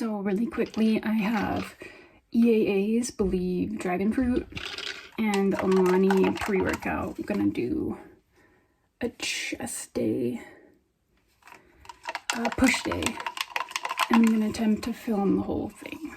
So really quickly, I have EAA's Believe Dragon Fruit and the Alani pre-workout. I'm gonna do a chest day, push day, and I'm gonna attempt to film the whole thing.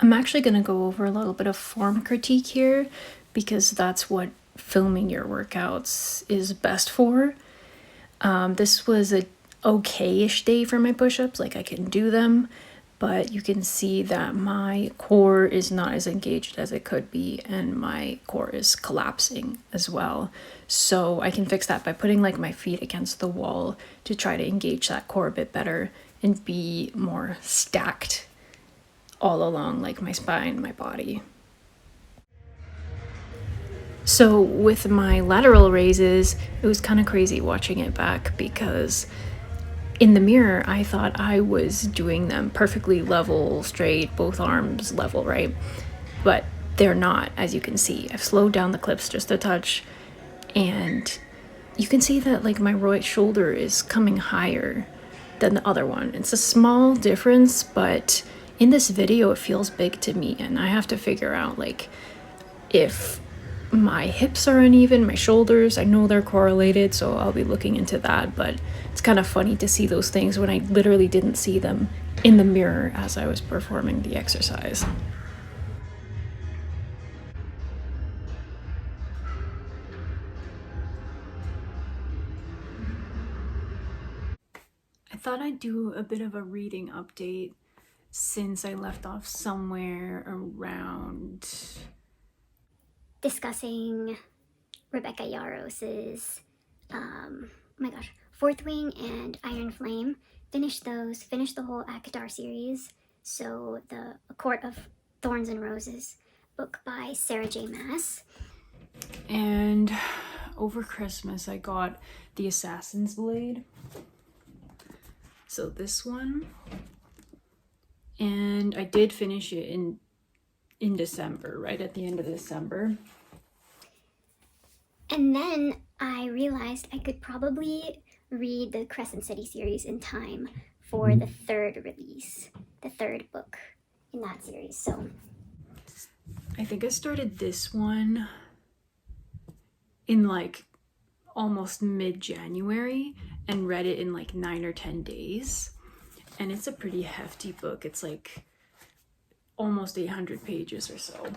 I'm actually going to go over a little bit of form critique here because that's what filming your workouts is best for. This was a okay-ish day for my push-ups, like I can do them, but you can see that my core is not as engaged as it could be and my core is collapsing as well. So I can fix that by putting like my feet against the wall to try to engage that core a bit better and be more stacked all along like my spine, my body. So with my lateral raises, it was kind of crazy watching it back because in the mirror, I thought I was doing them perfectly level, straight, both arms level, right? But they're not, as you can see. I've slowed down the clips just a touch and you can see that like my right shoulder is coming higher than the other one. It's a small difference, but in this video, it feels big to me, and I have to figure out like if my hips are uneven, my shoulders, I know they're correlated, so I'll be looking into that, but it's kind of funny to see those things when I literally didn't see them in the mirror as I was performing the exercise. I thought I'd do a bit of a reading update since I left off somewhere around discussing Rebecca Yaros's, my gosh, Fourth Wing and Iron Flame. Finished those, finished the whole Akadar series. So the A Court of Thorns and Roses book by Sarah J. Maas. And over Christmas, I got the Assassin's Blade. So this one. And I did finish it in in December, right at the end of December. And then I realized I could probably read the Crescent City series in time for the third release, the third book in that series. So I think I started this one in like almost mid-January and read it in like 9 or 10 days. And it's a pretty hefty book. It's like almost 800 pages or so.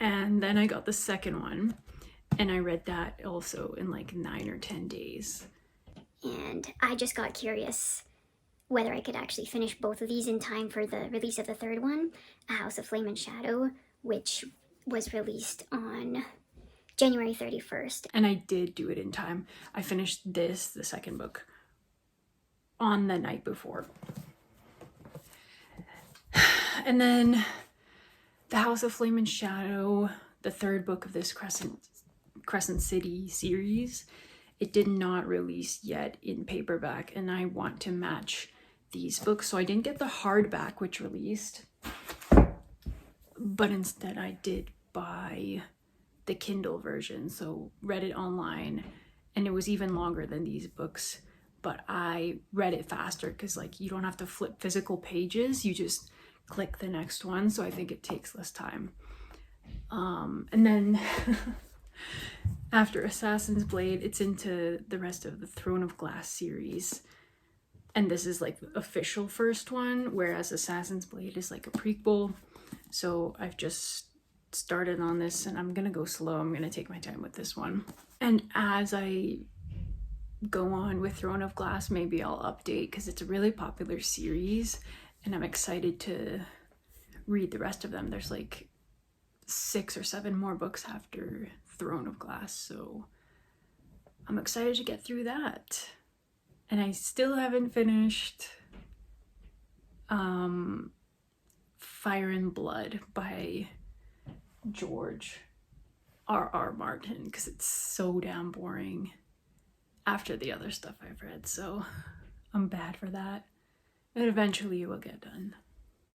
And then I got the second one and I read that also in like 9 or 10 days. And I just got curious whether I could actually finish both of these in time for the release of the third one, A House of Flame and Shadow, which was released on January 31st. And I did do it in time. I finished this, the second book, on the night before. And then The House of Flame and Shadow, the third book of this Crescent City series, it did not release yet in paperback, and I want to match these books. So I didn't get the hardback, which released, but instead I did buy the Kindle version, so read it online, and it was even longer than these books, but I read it faster because like you don't have to flip physical pages, you just click the next one, so I think it takes less time. And then after Assassin's Blade, it's into the rest of the Throne of Glass series, and this is like the official first one, whereas Assassin's Blade is like a prequel. So I've just started on this and I'm gonna go slow. I'm gonna take my time with this one, and as I go on with Throne of Glass, maybe I'll update because it's a really popular series and I'm excited to read the rest of them. There's like 6 or 7 more books after Throne of Glass, so I'm excited to get through that. And I still haven't finished Fire and Blood by George R.R. Martin because it's so damn boring after the other stuff I've read, so I'm bad for that. And eventually it will get done.